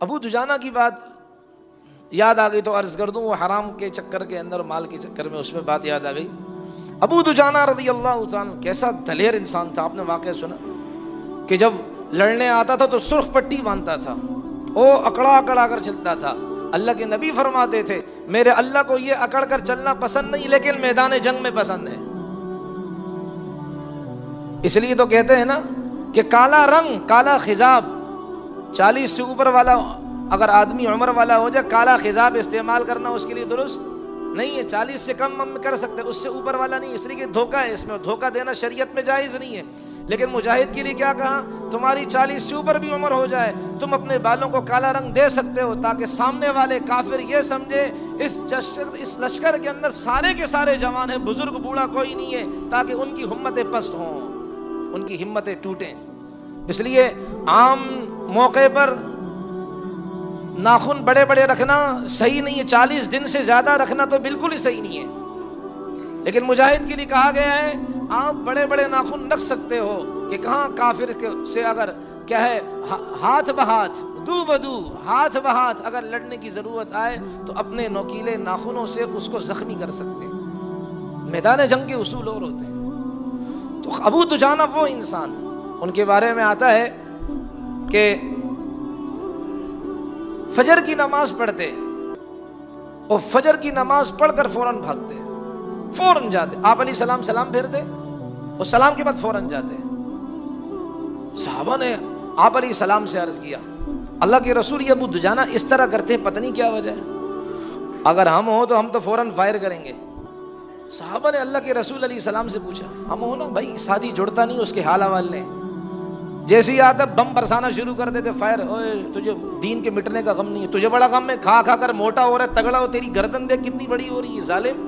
ابو دجانہ کی بات یاد آ گئی تو عرض کر دوں، وہ حرام کے چکر کے اندر، مال کے چکر میں، اس میں بات یاد آ گئی۔ ابو دجانہ رضی اللہ عنہ کیسا دلیر انسان تھا، آپ نے واقعہ سنا کہ جب لڑنے آتا تھا تو سرخ پٹی باندھتا تھا، وہ اکڑا اکڑا کر چلتا تھا۔ اللہ کے نبی فرماتے تھے میرے اللہ کو یہ اکڑ کر چلنا پسند نہیں، لیکن میدان جنگ میں پسند ہے۔ اس لیے تو کہتے ہیں نا کہ کالا رنگ، کالا خضاب، 40 سے اوپر والا اگر آدمی عمر والا ہو جائے، کالا خضاب استعمال کرنا اس کے لیے درست نہیں ہے۔ 40 سے کم ہم کر سکتے، اس سے اوپر والا نہیں، اس لیے کہ دھوکہ ہے، اس میں دھوکہ دینا شریعت میں جائز نہیں ہے۔ لیکن مجاہد کے لیے کیا کہا، تمہاری 40 سے اوپر بھی عمر ہو جائے، تم اپنے بالوں کو کالا رنگ دے سکتے ہو، تاکہ سامنے والے کافر یہ سمجھے اس لشکر کے اندر سارے کے سارے جوان ہیں، بزرگ بوڑھا کوئی نہیں ہے، تاکہ ان کی ہمتیں پست ہوں، ان کی ہمتیں ٹوٹیں۔ اس لیے عام موقع پر ناخن بڑے بڑے رکھنا صحیح نہیں ہے، 40 دن سے زیادہ رکھنا تو بالکل ہی صحیح نہیں ہے۔ لیکن مجاہد کے لیے کہا گیا ہے آپ بڑے بڑے ناخن رکھ سکتے ہو، کہ کہاں کافر سے اگر کیا ہے ہاتھ بہاتھ، دو بدو، ہاتھ بہاتھ اگر لڑنے کی ضرورت آئے تو اپنے نوکیلے ناخنوں سے اس کو زخمی کر سکتے ہیں۔ میدان جنگ کے اصول اور ہوتے ہیں۔ تو ابو دجانہ وہ انسان، ان کے بارے میں آتا ہے کہ فجر کی نماز پڑھتے اور فجر کی نماز پڑھ کر فوراً بھاگتے، فوراً جاتے، آپ علیہ السلام سلام پھیرتے اور سلام کے بعد فوراً جاتے۔ صحابہ نے آپ علیہ السلام سے عرض کیا اللہ کے رسول یہ ابو دجانہ اس طرح کرتے ہیں، پتہ نہیں کیا وجہ ہے، اگر ہم ہوں تو ہم تو فوراً فائر کریں گے۔ صحابہ نے اللہ کے رسول علیہ السلام سے پوچھا، ہم ہوں نا بھائی، ساتھی جڑتا نہیں اس کے حال حوال نے، جیسے ہی آتا بم برسانا شروع کر دیتے، فائر، اوے تجھے دین کے مٹنے کا غم نہیں ہے، تجھے بڑا غم ہے، کھا کھا کر موٹا ہو رہا ہے، تگڑا ہو، تیری گردن دیکھ کتنی بڑی ہو رہی ہے ظالم،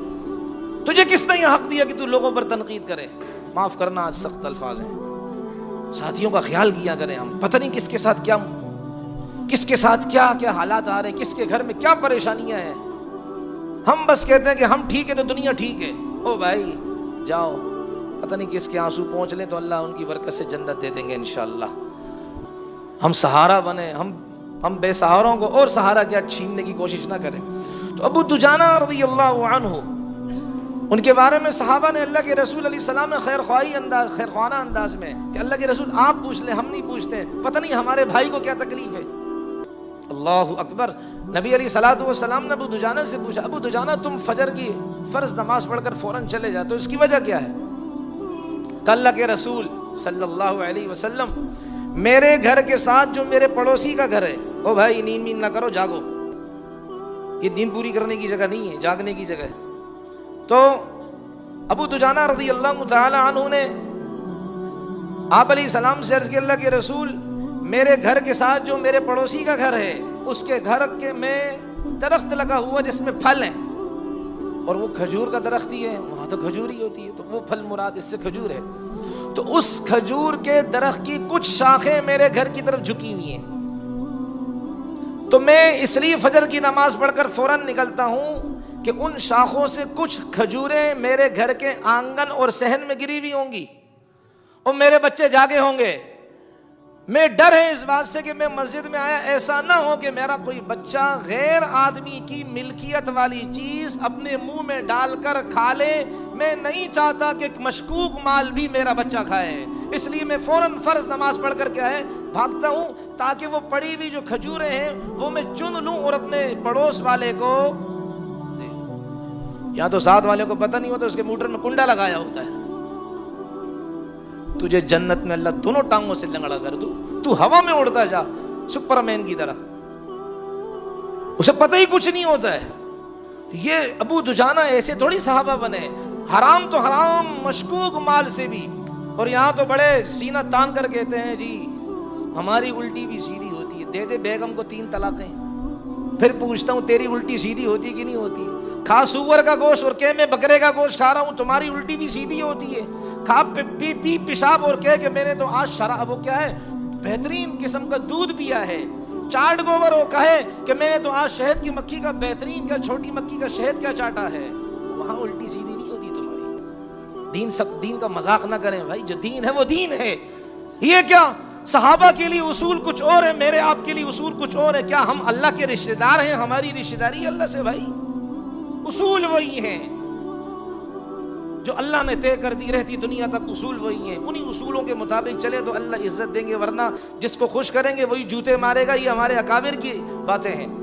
تجھے کس نے یہ حق دیا کہ تو لوگوں پر تنقید کرے؟ معاف کرنا آج سخت الفاظ ہیں، ساتھیوں کا خیال کیا کریں، ہم پتہ نہیں کس کے ساتھ کیا کیا حالات آ رہے ہیں، کس کے گھر میں کیا پریشانیاں ہیں۔ ہم بس کہتے ہیں کہ ہم ٹھیک ہے تو دنیا ٹھیک ہے، او بھائی جاؤ، پتہ نہیں کس کے آنسو پہنچ لیں تو اللہ ان کی برکت سے جنت دے دیں گے انشاءاللہ۔ ہم سہارا بنے، ہم بے سہاروں کو اور سہارا کیا چھیننے کی کوشش نہ کریں۔ تو ابو دجانہ رضی اللہ عنہ، ان کے بارے میں صحابہ نے اللہ کے رسول علیہ السلام نے خیر خواہانہ انداز میں کہ اللہ کے رسول آپ پوچھ لیں، ہم نہیں پوچھتے، پتہ نہیں ہمارے بھائی کو کیا تکلیف ہے۔ اللہ اکبر، نبی علیہ الصلوۃ والسلام نے ابو دجانہ سے پوچھا، ابو دجانہ تم فجر کی فرض نماز پڑھ کر فوراً چلے جاتے ہو، اس کی وجہ کیا ہے؟ کہ اللہ کے رسول صلی اللہ علیہ وسلم، میرے گھر کے ساتھ جو میرے پڑوسی کا گھر ہے، او بھائی نیند نہ کرو، جاگو، یہ نیند پوری کرنے کی جگہ نہیں ہے، جاگنے کی جگہ ہے۔ تو ابو دجانہ رضی اللہ تعالی عنہ نے آپ علیہ السلام سے عرض کی اللہ کے رسول، میرے گھر کے ساتھ جو میرے پڑوسی کا گھر ہے، اس کے گھر کے میں درخت لگا ہوا جس میں پھل ہیں، اور وہ کھجور کا درخت ہی ہے، وہاں تو کھجور ہی ہوتی ہے، تو وہ پھل مراد، اس سے کھجور ہے۔ تو اس کھجور کے درخت کی کچھ شاخیں میرے گھر کی طرف جھکی ہوئی ہیں، تو میں اس لیے فجر کی نماز پڑھ کر فوراً نکلتا ہوں کہ ان شاخوں سے کچھ کھجوریں میرے گھر کے آنگن اور صحن میں گری ہوئی ہوں گی، اور میرے بچے جاگے ہوں گے۔ میں ڈر ہے اس بات سے کہ میں مسجد میں آیا، ایسا نہ ہو کہ میرا کوئی بچہ غیر آدمی کی ملکیت والی چیز اپنے منہ میں ڈال کر کھا لے۔ میں نہیں چاہتا کہ مشکوک مال بھی میرا بچہ کھائے، اس لیے میں فوراً فرض نماز پڑھ کر کیا ہے بھاگتا ہوں، تاکہ وہ پڑی ہوئی جو کھجوریں ہیں وہ میں چن لوں اور اپنے پڑوس والے کو دے دوں۔ یا تو ساتھ والے کو پتہ نہیں ہوتا، اس کے موٹر میں کنڈا لگایا ہوتا ہے، تجھے جنت میں اللہ دونوں ٹانگوں سے لنگڑا کر دو، تو ہوا میں اڑتا جا سپرمین کی طرح، اسے پتہ ہی کچھ نہیں ہوتا ہے۔ یہ ابو دجانہ ایسے تھوڑی صحابہ بنے، حرام تو حرام، مشکوک مال سے بھی، اور یہاں تو بڑے سینہ تان کر کہتے ہیں جی ہماری الٹی بھی سیدھی ہوتی ہے، دے دے بیگم کو 3 طلاقیں۔ پھر پوچھتا ہوں تیری الٹی سیدھی ہوتی کہ نہیں ہوتی؟ کھا سور کا گوشت اور کہ میں بکرے کا گوشت کھا رہا ہوں، تمہاری الٹی بھی سیدھی ہوتی ہے؟ کھا پی پیشاب اور کہے کہ میں نے تو آج شراب، وہ کیا ہے بہترین قسم کا دودھ پیا ہے، چاٹ گوبر وہ کہے کہ میں نے تو آج شہد کی مکھی کا بہترین کیا چھوٹی مکھی کا شہد کیا چاٹا ہے، وہاں الٹی سیدھی نہیں ہوتی تمہاری۔ دین کا مذاق نہ کریں بھائی، جو دین ہے وہ دین ہے۔ یہ کیا صحابہ کے لیے اصول کچھ اور ہے، میرے آپ کے لیے اصول کچھ اور ہے۔ کیا ہم اللہ کے رشتہ دار ہیں؟ ہماری رشتہ داری اللہ سے بھائی، اصول وہی ہیں جو اللہ نے طے کر دی، رہتی دنیا تک اصول وہی ہیں۔ انہی اصولوں کے مطابق چلے تو اللہ عزت دیں گے، ورنہ جس کو خوش کریں گے وہی جوتے مارے گا۔ یہ ہمارے اکابر کی باتیں ہیں۔